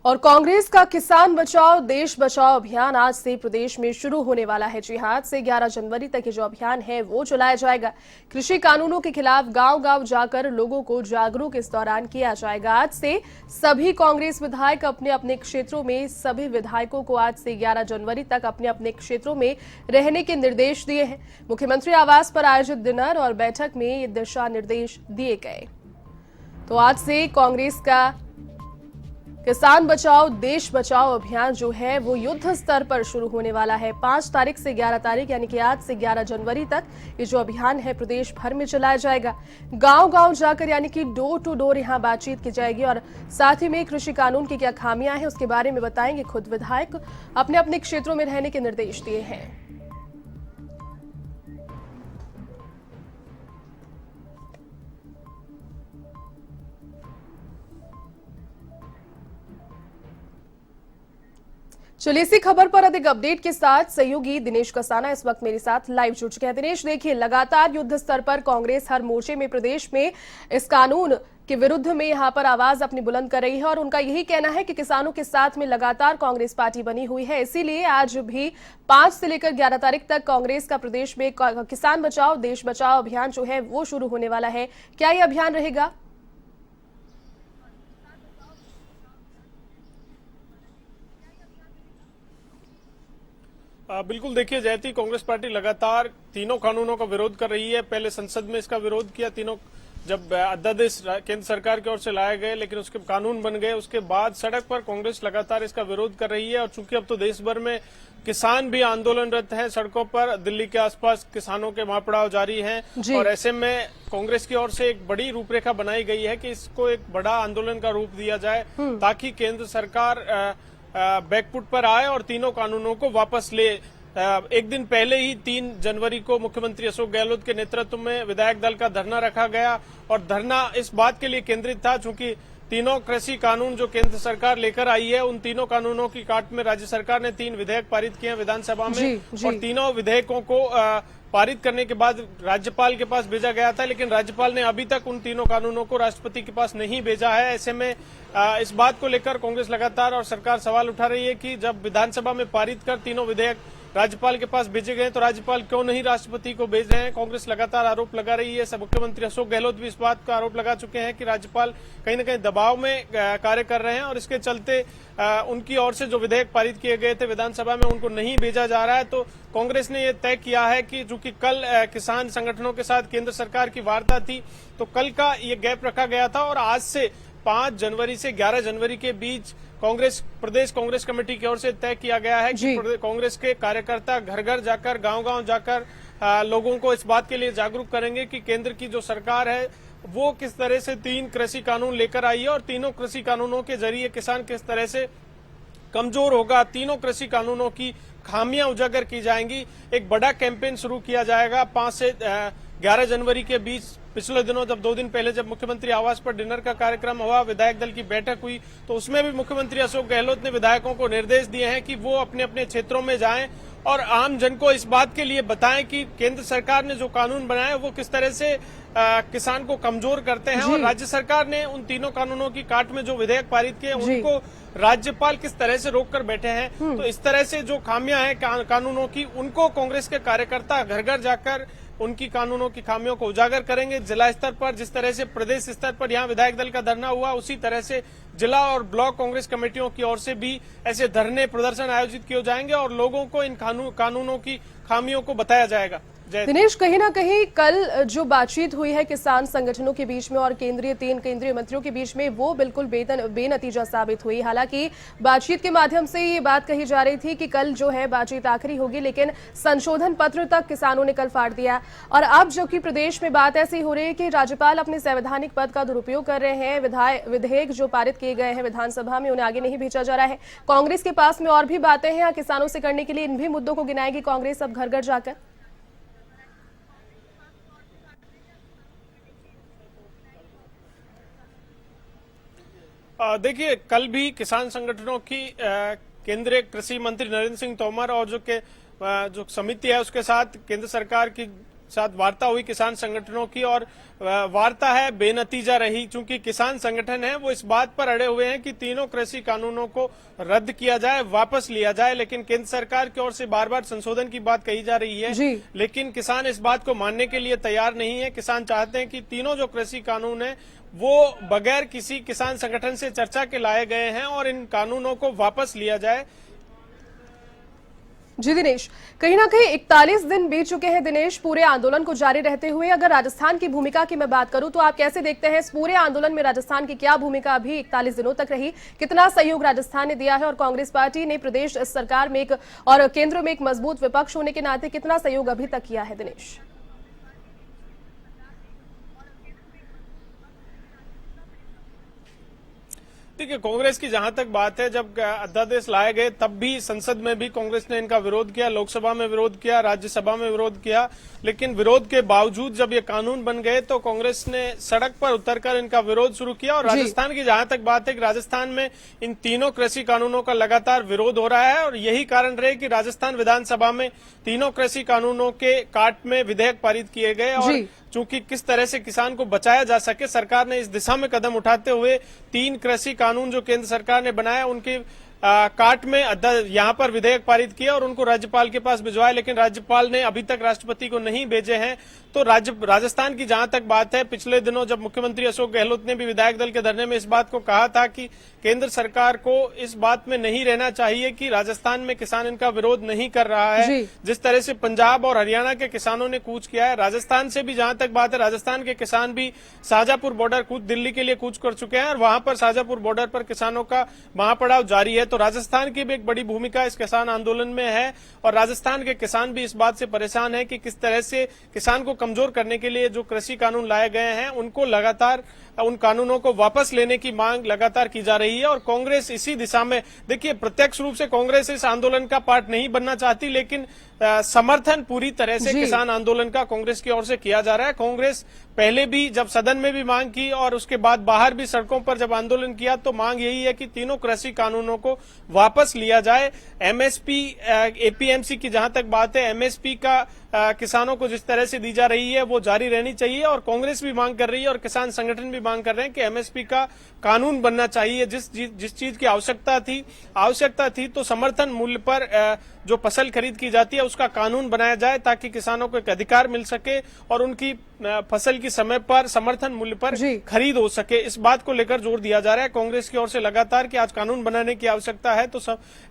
और कांग्रेस का किसान बचाओ देश बचाओ अभियान आज से प्रदेश में शुरू होने वाला है। जी हां, आज से 11 जनवरी तक ये जो अभियान है वो चलाया जाएगा। कृषि कानूनों के खिलाफ गांव-गांव जाकर लोगों को जागरूक इस दौरान किया जाएगा। आज से सभी कांग्रेस विधायक अपने अपने क्षेत्रों में सभी विधायकों को आज से 11 जनवरी तक अपने अपने क्षेत्रों में रहने के निर्देश दिए हैं। मुख्यमंत्री आवास पर आयोजित डिनर और बैठक में ये दिशा निर्देश दिए गए। तो आज से कांग्रेस का किसान बचाओ देश बचाओ अभियान जो है वो युद्ध स्तर पर शुरू होने वाला है। 5 तारीख से 11 तारीख यानी कि आज से 11 जनवरी तक ये जो अभियान है प्रदेश भर में चलाया जाएगा। गांव-गांव जाकर यानी कि डोर टू डोर यहां बातचीत की जाएगी और साथ ही में कृषि कानून की क्या खामियां हैं उसके बारे में बताएंगे। खुद विधायक अपने अपने क्षेत्रों में रहने के निर्देश दिए हैं। चलिए इसी खबर पर अधिक अपडेट के साथ सहयोगी दिनेश कसाना इस वक्त मेरे साथ लाइव जुड़ चुके हैं। दिनेश, देखिए लगातार युद्ध स्तर पर कांग्रेस हर मोर्चे में प्रदेश में इस कानून के विरुद्ध में यहां पर आवाज अपनी बुलंद कर रही है और उनका यही कहना है कि किसानों के साथ में लगातार कांग्रेस पार्टी बनी हुई है। इसीलिए आज भी 5 से लेकर 11 तारीख तक कांग्रेस का प्रदेश में किसान बचाओ देश बचाओ अभियान जो है वो शुरू होने वाला है। क्या ये अभियान रहेगा? बिल्कुल, देखिए जयती, कांग्रेस पार्टी लगातार तीनों कानूनों का विरोध कर रही है। पहले संसद में इसका विरोध किया, तीनों जब अध्यादेश केंद्र सरकार की ओर से लाए गए लेकिन उसके कानून बन गए, उसके बाद सड़क पर कांग्रेस लगातार इसका विरोध कर रही है। और चूंकि अब तो देश भर में किसान भी आंदोलनरत हैं सड़कों पर, दिल्ली के आसपास किसानों के महापड़ाव जारी हैं और ऐसे में कांग्रेस की ओर से एक बड़ी रूपरेखा बनाई गई है कि इसको एक बड़ा आंदोलन का रूप दिया जाए ताकि केंद्र सरकार बैकफुट पर आए और तीनों कानूनों को वापस ले। एक दिन पहले ही 3 जनवरी को मुख्यमंत्री अशोक गहलोत के नेतृत्व में विधायक दल का धरना रखा गया और धरना इस बात के लिए केंद्रित था चूंकि तीनों कृषि कानून जो केंद्र सरकार लेकर आई है उन तीनों कानूनों की काट में राज्य सरकार ने 3 विधेयक पारित किए हैं विधानसभा में और तीनों विधेयकों को पारित करने के बाद राज्यपाल के पास भेजा गया था, लेकिन राज्यपाल ने अभी तक उन तीनों कानूनों को राष्ट्रपति के पास नहीं भेजा है। ऐसे में इस बात को लेकर कांग्रेस लगातार और सरकार सवाल उठा रही है कि जब विधानसभा में पारित कर तीनों विधेयक राज्यपाल के पास भेजे गए तो राज्यपाल क्यों नहीं राष्ट्रपति को भेज रहे हैं। कांग्रेस लगातार आरोप लगा रही है। मुख्यमंत्री अशोक गहलोत भी इस बात का आरोप लगा चुके हैं कि राज्यपाल कहीं न कहीं दबाव में कार्य कर रहे हैं और इसके चलते उनकी ओर से जो विधेयक पारित किए गए थे विधानसभा में उनको नहीं भेजा जा रहा है। तो कांग्रेस ने यह तय किया है कि चूंकि कल किसान संगठनों के साथ केंद्र सरकार की वार्ता थी तो कल का ये गैप रखा गया था और आज से 5 जनवरी से 11 जनवरी के बीच प्रदेश कांग्रेस कमेटी की ओर से तय किया गया है कि कांग्रेस के कार्यकर्ता घर घर जाकर गांव-गांव जाकर लोगों को इस बात के लिए जागरूक करेंगे कि केंद्र की जो सरकार है वो किस तरह से 3 कृषि कानून लेकर आई है और तीनों कृषि कानूनों के जरिए किसान किस तरह से कमजोर होगा। तीनों कृषि कानूनों की खामियां उजागर की जाएंगी। एक बड़ा कैंपेन शुरू किया जाएगा 5 से 11 जनवरी के बीच। पिछले दिनों जब 2 दिन पहले जब मुख्यमंत्री आवास पर डिनर का कार्यक्रम हुआ, विधायक दल की बैठक हुई तो उसमें भी मुख्यमंत्री अशोक गहलोत ने विधायकों को निर्देश दिए हैं कि वो अपने अपने क्षेत्रों में जाएं और आम जन को इस बात के लिए बताएं कि केंद्र सरकार ने जो कानून बनाए वो किस तरह से किसान को कमजोर करते हैं और राज्य सरकार ने उन तीनों कानूनों की काट में जो विधेयक पारित किए उनको राज्यपाल किस तरह से रोक कर बैठे हैं। तो इस तरह से जो खामियां हैं कानूनों की उनको कांग्रेस के कार्यकर्ता घर घर जाकर उनकी कानूनों की खामियों को उजागर करेंगे। जिला स्तर पर जिस तरह से प्रदेश स्तर पर यहाँ विधायक दल का धरना हुआ उसी तरह से जिला और ब्लॉक कांग्रेस कमेटियों की ओर से भी ऐसे धरने प्रदर्शन आयोजित किए जाएंगे और लोगों को इन कानूनों की खामियों को बताया जाएगा। दिनेश, कहीं ना कहीं कल जो बातचीत हुई है किसान संगठनों के बीच में और 3 केंद्रीय मंत्रियों के बीच में वो बिल्कुल बेनतीजा साबित हुई। हालांकि बातचीत के माध्यम से ये बात कही जा रही थी कि कल जो है बातचीत आखिरी होगी, लेकिन संशोधन पत्र तक किसानों ने कल फाड़ दिया और अब जो कि प्रदेश में बात ऐसी हो रही है कि राज्यपाल अपने संवैधानिक पद का दुरुपयोग कर रहे हैं। विधेयक जो पारित किए गए हैं विधानसभा में उन्हें आगे नहीं भेजा जा रहा है। कांग्रेस के पास में और भी बातें हैं किसानों से करने के लिए, इन भी मुद्दों को गिनाएगी कांग्रेस अब घर घर जाकर। देखिए, कल भी किसान संगठनों की केंद्रीय कृषि मंत्री नरेंद्र सिंह तोमर और जो समिति है उसके साथ केंद्र सरकार की साथ वार्ता हुई किसान संगठनों की, और वार्ता है बेनतीजा रही, क्योंकि किसान संगठन है वो इस बात पर अड़े हुए हैं कि तीनों कृषि कानूनों को रद्द किया जाए, वापस लिया जाए। लेकिन केंद्र सरकार की ओर से बार बार संशोधन की बात कही जा रही है, लेकिन किसान इस बात को मानने के लिए तैयार नहीं है। किसान चाहते हैं कि तीनों जो कृषि कानून है वो बगैर किसी किसान संगठन से चर्चा के लाए गए हैं और इन कानूनों को वापस लिया जाए। जी दिनेश, कहीं ना कहीं 41 दिन बीत चुके हैं दिनेश पूरे आंदोलन को जारी रहते हुए। अगर राजस्थान की भूमिका की मैं बात करूं तो आप कैसे देखते हैं इस पूरे आंदोलन में राजस्थान की क्या भूमिका अभी 41 दिनों तक रही? कितना सहयोग राजस्थान ने दिया है और कांग्रेस पार्टी ने प्रदेश सरकार में एक और केंद्र में एक मजबूत विपक्ष होने के नाते कितना सहयोग अभी तक किया है दिनेश? देखिए, कांग्रेस की जहां तक बात है, जब अध्यादेश लाए गए तब भी संसद में भी कांग्रेस ने इनका विरोध किया, लोकसभा में विरोध किया, राज्यसभा में विरोध किया। लेकिन विरोध के बावजूद जब ये कानून बन गए तो कांग्रेस ने सड़क पर उतरकर इनका विरोध शुरू किया। और राजस्थान की जहां तक बात है कि राजस्थान में इन तीनों कृषि कानूनों का लगातार विरोध हो रहा है, और यही कारण रहे कि राजस्थान विधानसभा में तीनों कृषि कानूनों के काट में विधेयक पारित किए गए। और चूंकि किस तरह से किसान को बचाया जा सके, सरकार ने इस दिशा में कदम उठाते हुए 3 कृषि कानून जो केंद्र सरकार ने बनाया उनके काट में यहां पर विधेयक पारित किया और उनको राज्यपाल के पास भिजवाया, लेकिन राज्यपाल ने अभी तक राष्ट्रपति को नहीं भेजे हैं। तो राजस्थान की जहां तक बात है, पिछले दिनों जब मुख्यमंत्री अशोक गहलोत ने भी विधायक दल के धरने में इस बात को कहा था कि केंद्र सरकार को इस बात में नहीं रहना चाहिए कि राजस्थान में किसान इनका विरोध नहीं कर रहा है। जिस तरह से पंजाब और हरियाणा के किसानों ने कूच किया है, राजस्थान से भी जहां तक बात है, राजस्थान के किसान भी शाहजहांपुर बॉर्डर दिल्ली के लिए कूच कर चुके हैं और वहां पर शाहजहांपुर बॉर्डर पर किसानों का महापड़ाव जारी है। तो राजस्थान की भी एक बड़ी भूमिका इस किसान आंदोलन में है, और राजस्थान के किसान भी इस बात से परेशान है कि किस तरह से किसान को कमजोर करने के लिए जो कृषि कानून लाए गए हैं उनको लगातार उन कानूनों को वापस लेने की मांग लगातार की जा रही है। और कांग्रेस इसी दिशा में, देखिए, प्रत्यक्ष रूप से कांग्रेस इस आंदोलन का पार्ट नहीं बनना चाहती, लेकिन समर्थन पूरी तरह से किसान आंदोलन का कांग्रेस की ओर से किया जा रहा है। कांग्रेस पहले भी जब सदन में भी मांग की और उसके बाद बाहर भी सड़कों पर जब आंदोलन किया तो मांग यही है कि तीनों कृषि कानूनों को वापस लिया जाए। एमएसपी, एपीएमसी की जहां तक बात है, एमएसपी का किसानों को जिस तरह से दी जा रही है वो जारी रहनी चाहिए, और कांग्रेस भी मांग कर रही है और किसान संगठन भी मांग कर रहे हैं कि एमएसपी का कानून बनना चाहिए। जिस चीज की आवश्यकता थी तो समर्थन मूल्य पर जो फसल खरीद की जाती है उसका कानून बनाया जाए ताकि किसानों को एक अधिकार मिल सके और उनकी फसल की समय पर समर्थन मूल्य पर खरीद हो सके। इस बात को लेकर जोर दिया जा रहा है कांग्रेस की ओर से लगातार कि आज कानून बनाने की आवश्यकता है तो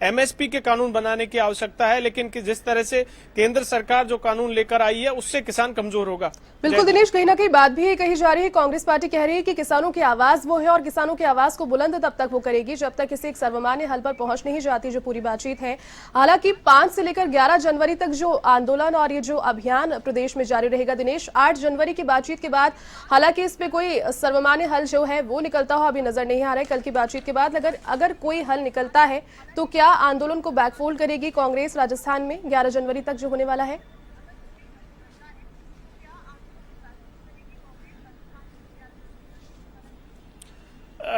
एमएसपी के कानून बनाने की आवश्यकता है, लेकिन कि जिस तरह से केंद्र सरकार जो कानून लेकर आई है उससे किसान कमजोर होगा। बिल्कुल दिनेश, कहीं ना कहीं बात भी कही जा रही है, कांग्रेस पार्टी कह रही है कि किसानों की आवाज वो है और किसानों की आवाज को बुलंद तब तक वो करेगी जब तक किसी एक सर्वमान्य हल पर पहुंच नहीं जाती, जो पूरी बातचीत है। हालांकि 5 से लेकर 11 जनवरी तक जो आंदोलन और ये जो अभियान प्रदेश में जारी रहेगा दिनेश, 8 जनवरी की बातचीत के बाद हालांकि इस पे कोई सर्वमान्य हल जो है वो निकलता हुआ अभी नजर नहीं आ रहा है। कल की बातचीत के बाद अगर कोई हल निकलता है तो क्या आंदोलन को बैकफोल्ड करेगी कांग्रेस राजस्थान में 11 जनवरी तक जो होने वाला है?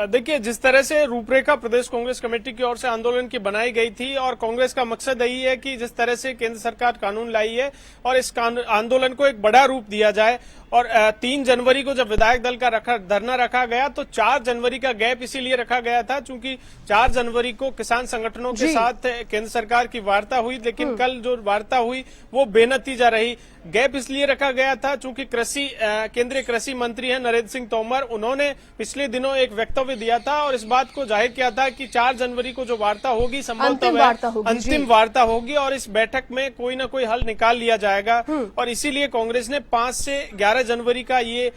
देखिए, जिस तरह से रूपरेखा प्रदेश कांग्रेस कमेटी की ओर से आंदोलन की बनाई गई थी और कांग्रेस का मकसद यही है कि जिस तरह से केंद्र सरकार कानून लाई है और इस आंदोलन को एक बड़ा रूप दिया जाए। और 3 जनवरी को जब विधायक दल का धरना रखा गया तो 4 जनवरी का गैप इसीलिए रखा गया था क्योंकि 4 जनवरी को किसान संगठनों के साथ केंद्र सरकार की वार्ता हुई, लेकिन कल जो वार्ता हुई वो बेनतीजा रही। गैप इसलिए रखा गया था क्योंकि केंद्रीय कृषि मंत्री हैं नरेंद्र सिंह तोमर, उन्होंने पिछले दिनों एक वक्तव्य दिया था और इस बात को जाहिर किया था कि 4 जनवरी को जो वार्ता होगी संभवतः अंतिम वार्ता होगी और इस बैठक में कोई न कोई हल निकाल लिया जाएगा। और इसीलिए कांग्रेस ने 5 से 11 जनवरी का ये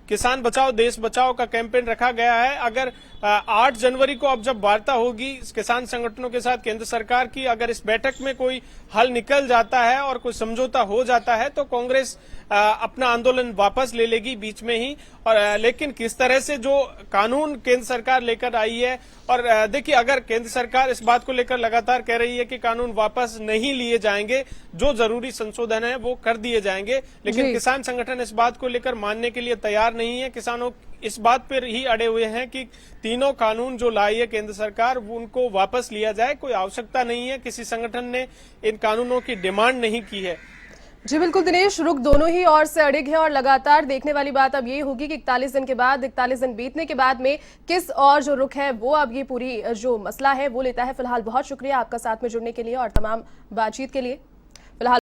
किसान बचाओ देश बचाओ का कैंपेन रखा गया है। अगर 8 जनवरी को अब जब वार्ता होगी किसान संगठनों के साथ केंद्र सरकार की, अगर इस बैठक में कोई हल निकल जाता है और कोई समझौता हो जाता है तो कांग्रेस अपना आंदोलन वापस ले लेगी बीच में ही। और लेकिन किस तरह से जो कानून केंद्र सरकार लेकर आई है, और देखिए, अगर केंद्र सरकार इस बात को लेकर लगातार कह रही है कि कानून वापस नहीं लिए जाएंगे, जो जरूरी संशोधन है वो कर दिए जाएंगे, लेकिन किसान संगठन इस बात को लेकर मानने के लिए तैयार नहीं है। किसानों इस बात पर ही अड़े हुए हैं कि तीनों कानून जो लाई है केंद्र सरकार वो उनको वापस लिया जाए। कोई आवश्यकता नहीं है, किसी संगठन ने इन कानूनों की डिमांड नहीं की है। जी बिल्कुल दिनेश, रुख दोनों ही ओर से अड़िग है और लगातार देखने वाली बात अब ये होगी कि 41 दिन के बाद, 41 दिन बीतने के बाद में किस और जो रुख है वो अब ये पूरी जो मसला है वो लेता है। फिलहाल बहुत शुक्रिया आपका साथ में जुड़ने के लिए और तमाम बातचीत के लिए। फिलहाल